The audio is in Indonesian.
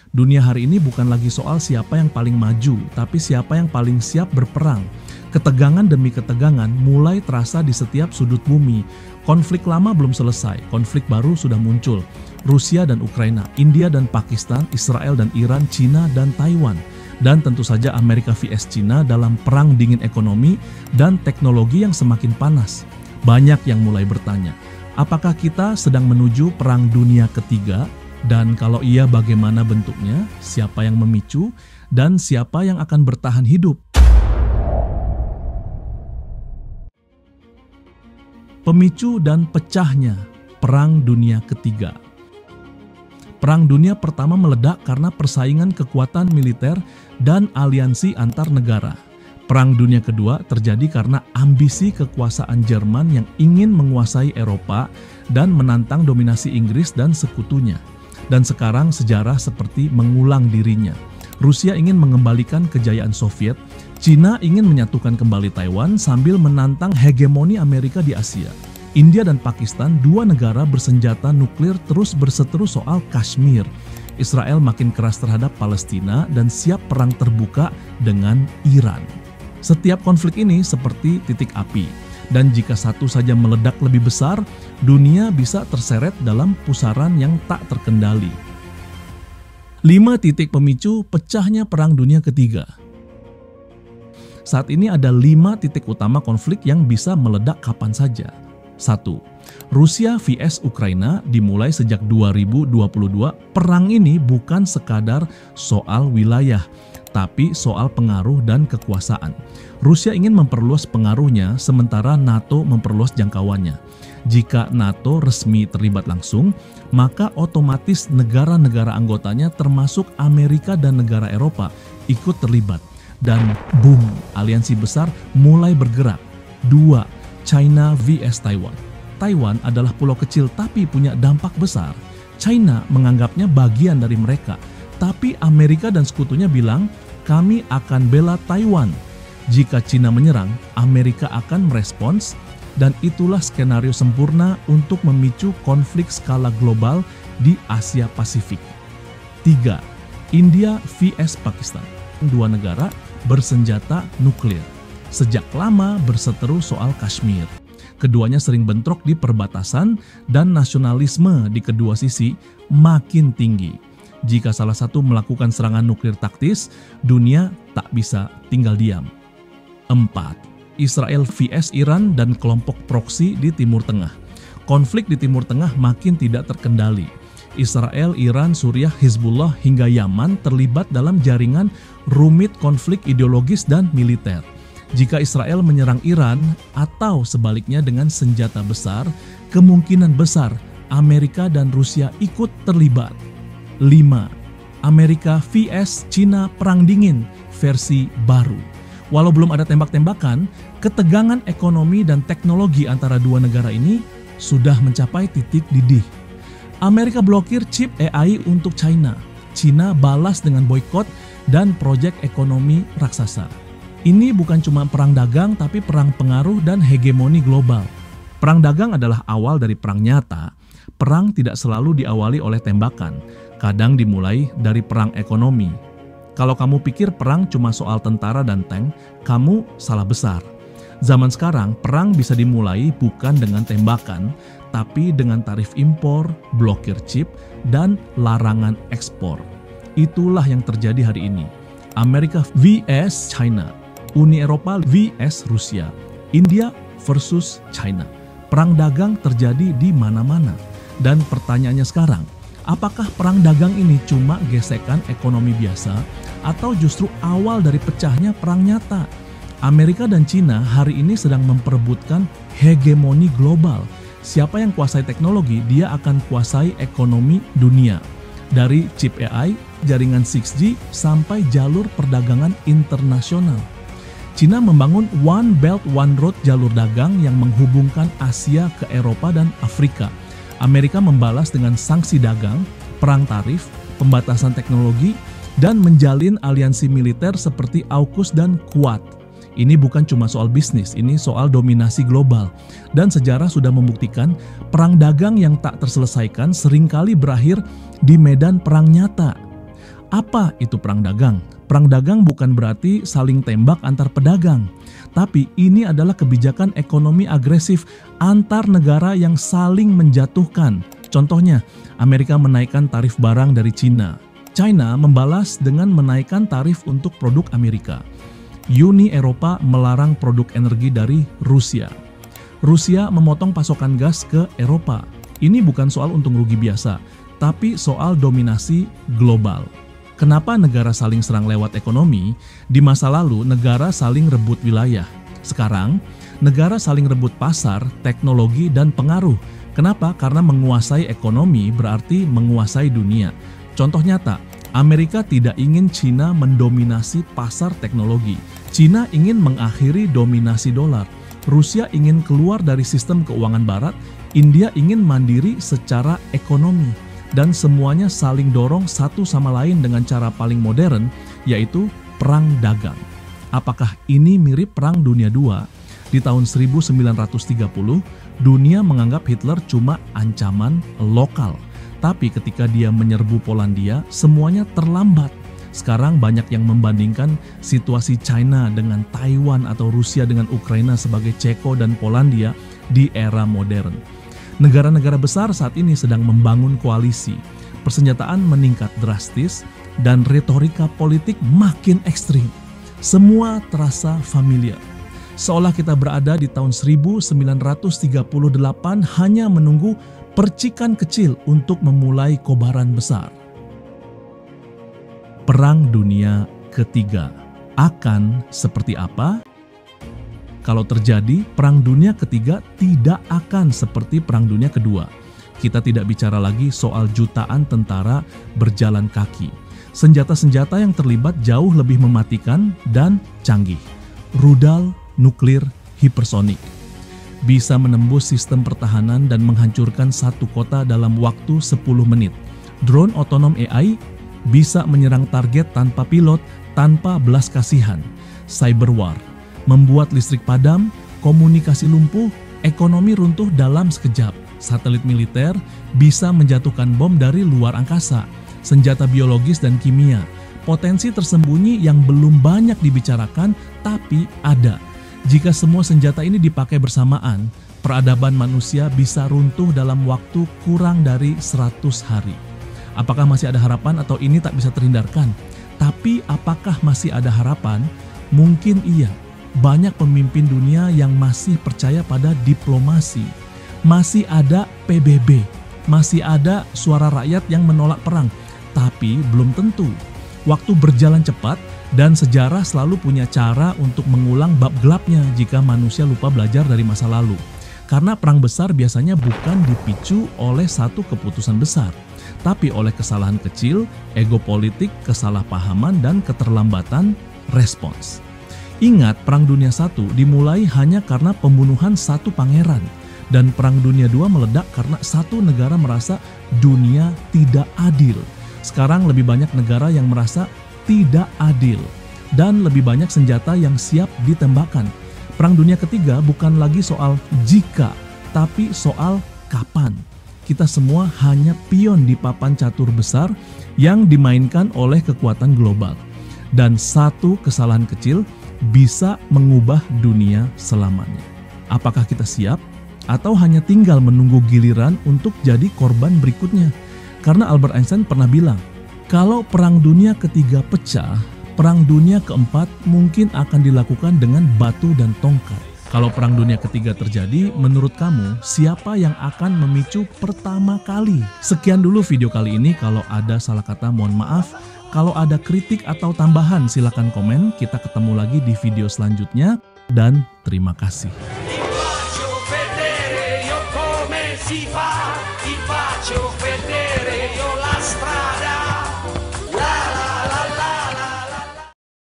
Dunia hari ini bukan lagi soal siapa yang paling maju, tapi siapa yang paling siap berperang. Ketegangan demi ketegangan mulai terasa di setiap sudut bumi. Konflik lama belum selesai, konflik baru sudah muncul. Rusia dan Ukraina, India dan Pakistan, Israel dan Iran, Cina dan Taiwan. Dan tentu saja Amerika vs Cina dalam perang dingin ekonomi dan teknologi yang semakin panas. Banyak yang mulai bertanya, apakah kita sedang menuju perang dunia ketiga? Dan kalau iya, bagaimana bentuknya, siapa yang memicu, dan siapa yang akan bertahan hidup? Pemicu dan pecahnya Perang Dunia Ketiga. Perang Dunia Pertama meledak karena persaingan kekuatan militer dan aliansi antar negara. Perang Dunia Kedua terjadi karena ambisi kekuasaan Jerman yang ingin menguasai Eropa dan menantang dominasi Inggris dan sekutunya. Dan sekarang sejarah seperti mengulang dirinya. Rusia ingin mengembalikan kejayaan Soviet, Cina ingin menyatukan kembali Taiwan sambil menantang hegemoni Amerika di Asia. India dan Pakistan, dua negara bersenjata nuklir, terus berseteru soal Kashmir. Israel makin keras terhadap Palestina dan siap perang terbuka dengan Iran. Setiap konflik ini seperti titik api. Dan jika satu saja meledak lebih besar, dunia bisa terseret dalam pusaran yang tak terkendali. 5 titik pemicu pecahnya Perang Dunia Ketiga. Saat ini ada 5 titik utama konflik yang bisa meledak kapan saja. 1. Rusia vs Ukraina dimulai sejak 2022. Perang ini bukan sekadar soal wilayah, tapi soal pengaruh dan kekuasaan. Rusia ingin memperluas pengaruhnya, sementara NATO memperluas jangkauannya. Jika NATO resmi terlibat langsung, maka otomatis negara-negara anggotanya termasuk Amerika dan negara Eropa ikut terlibat. Dan boom, aliansi besar mulai bergerak. 2. China vs Taiwan. Taiwan adalah pulau kecil tapi punya dampak besar. China menganggapnya bagian dari mereka, tapi Amerika dan sekutunya bilang, kami akan bela Taiwan. Jika Cina menyerang, Amerika akan merespons, dan itulah skenario sempurna untuk memicu konflik skala global di Asia Pasifik. 3. India vs Pakistan. Dua negara bersenjata nuklir. Sejak lama berseteru soal Kashmir. Keduanya sering bentrok di perbatasan dan nasionalisme di kedua sisi makin tinggi. Jika salah satu melakukan serangan nuklir taktis, dunia tak bisa tinggal diam. 4. Israel vs Iran dan kelompok proksi di Timur Tengah. Konflik di Timur Tengah makin tidak terkendali. Israel, Iran, Suriah, Hizbullah hingga Yaman terlibat dalam jaringan rumit konflik ideologis dan militer. Jika Israel menyerang Iran atau sebaliknya dengan senjata besar, kemungkinan besar Amerika dan Rusia ikut terlibat. 5. Amerika vs Cina Perang Dingin versi baru. Walau belum ada tembak-tembakan, ketegangan ekonomi dan teknologi antara dua negara ini sudah mencapai titik didih. Amerika blokir chip AI untuk China. Cina balas dengan boikot dan proyek ekonomi raksasa. Ini bukan cuma perang dagang, tapi perang pengaruh dan hegemoni global. Perang dagang adalah awal dari perang nyata. Perang tidak selalu diawali oleh tembakan, kadang dimulai dari perang ekonomi. Kalau kamu pikir perang cuma soal tentara dan tank, kamu salah besar. Zaman sekarang, perang bisa dimulai bukan dengan tembakan, tapi dengan tarif impor, blokir chip, dan larangan ekspor. Itulah yang terjadi hari ini. Amerika vs China, Uni Eropa vs Rusia, India versus China. Perang dagang terjadi di mana-mana. Dan pertanyaannya sekarang, apakah perang dagang ini cuma gesekan ekonomi biasa atau justru awal dari pecahnya perang nyata? Amerika dan Cina hari ini sedang memperebutkan hegemoni global. Siapa yang kuasai teknologi, dia akan kuasai ekonomi dunia. Dari chip AI, jaringan 6G, sampai jalur perdagangan internasional. Cina membangun One Belt One Road, jalur dagang yang menghubungkan Asia ke Eropa dan Afrika. Amerika membalas dengan sanksi dagang, perang tarif, pembatasan teknologi, dan menjalin aliansi militer seperti AUKUS dan Quad. Ini bukan cuma soal bisnis, ini soal dominasi global. Dan sejarah sudah membuktikan perang dagang yang tak terselesaikan seringkali berakhir di medan perang nyata. Apa itu perang dagang? Perang dagang bukan berarti saling tembak antar pedagang, tapi ini adalah kebijakan ekonomi agresif antar negara yang saling menjatuhkan. Contohnya, Amerika menaikkan tarif barang dari Cina. China membalas dengan menaikkan tarif untuk produk Amerika. Uni Eropa melarang produk energi dari Rusia. Rusia memotong pasokan gas ke Eropa. Ini bukan soal untung rugi biasa, tapi soal dominasi global. Kenapa negara saling serang lewat ekonomi? Di masa lalu, negara saling rebut wilayah. Sekarang, negara saling rebut pasar, teknologi, dan pengaruh. Kenapa? Karena menguasai ekonomi berarti menguasai dunia. Contoh nyata, Amerika tidak ingin Cina mendominasi pasar teknologi. Cina ingin mengakhiri dominasi dolar. Rusia ingin keluar dari sistem keuangan barat. India ingin mandiri secara ekonomi. Dan semuanya saling dorong satu sama lain dengan cara paling modern, yaitu perang dagang. Apakah ini mirip Perang Dunia II? Di tahun 1930, dunia menganggap Hitler cuma ancaman lokal. Tapi ketika dia menyerbu Polandia, semuanya terlambat. Sekarang banyak yang membandingkan situasi China dengan Taiwan atau Rusia dengan Ukraina sebagai Ceko dan Polandia di era modern. Negara-negara besar saat ini sedang membangun koalisi. Persenjataan meningkat drastis dan retorika politik makin ekstrim. Semua terasa familiar. Seolah kita berada di tahun 1938 hanya menunggu percikan kecil untuk memulai kobaran besar. Perang Dunia Ketiga akan seperti apa? Kalau terjadi, Perang Dunia Ketiga tidak akan seperti Perang Dunia Kedua. Kita tidak bicara lagi soal jutaan tentara berjalan kaki. Senjata-senjata yang terlibat jauh lebih mematikan dan canggih. Rudal nuklir hipersonik bisa menembus sistem pertahanan dan menghancurkan satu kota dalam waktu 10 menit. Drone otonom AI bisa menyerang target tanpa pilot, tanpa belas kasihan. Cyber war membuat listrik padam, komunikasi lumpuh, ekonomi runtuh dalam sekejap. Satelit militer bisa menjatuhkan bom dari luar angkasa, senjata biologis dan kimia. Potensi tersembunyi yang belum banyak dibicarakan, tapi ada. Jika semua senjata ini dipakai bersamaan, peradaban manusia bisa runtuh dalam waktu kurang dari 100 hari. Apakah masih ada harapan atau ini tak bisa terhindarkan? Tapi apakah masih ada harapan? Mungkin iya. Banyak pemimpin dunia yang masih percaya pada diplomasi. Masih ada PBB, masih ada suara rakyat yang menolak perang. Tapi belum tentu. Waktu berjalan cepat dan sejarah selalu punya cara untuk mengulang bab gelapnya jika manusia lupa belajar dari masa lalu. Karena perang besar biasanya bukan dipicu oleh satu keputusan besar, tapi oleh kesalahan kecil, ego politik, kesalahpahaman, dan keterlambatan respons. Ingat, Perang Dunia I dimulai hanya karena pembunuhan satu pangeran, dan Perang Dunia II meledak karena satu negara merasa dunia tidak adil. Sekarang lebih banyak negara yang merasa tidak adil, dan lebih banyak senjata yang siap ditembakkan. Perang Dunia Ketiga bukan lagi soal jika, tapi soal kapan. Kita semua hanya pion di papan catur besar yang dimainkan oleh kekuatan global. Dan satu kesalahan kecil bisa mengubah dunia selamanya. Apakah kita siap? Atau hanya tinggal menunggu giliran untuk jadi korban berikutnya? Karena Albert Einstein pernah bilang, kalau Perang Dunia Ketiga pecah, Perang Dunia Keempat mungkin akan dilakukan dengan batu dan tongkat. Kalau Perang Dunia Ketiga terjadi, menurut kamu siapa yang akan memicu pertama kali? Sekian dulu video kali ini. Kalau ada salah kata mohon maaf. Kalau ada kritik atau tambahan silakan komen. Kita ketemu lagi di video selanjutnya dan terima kasih.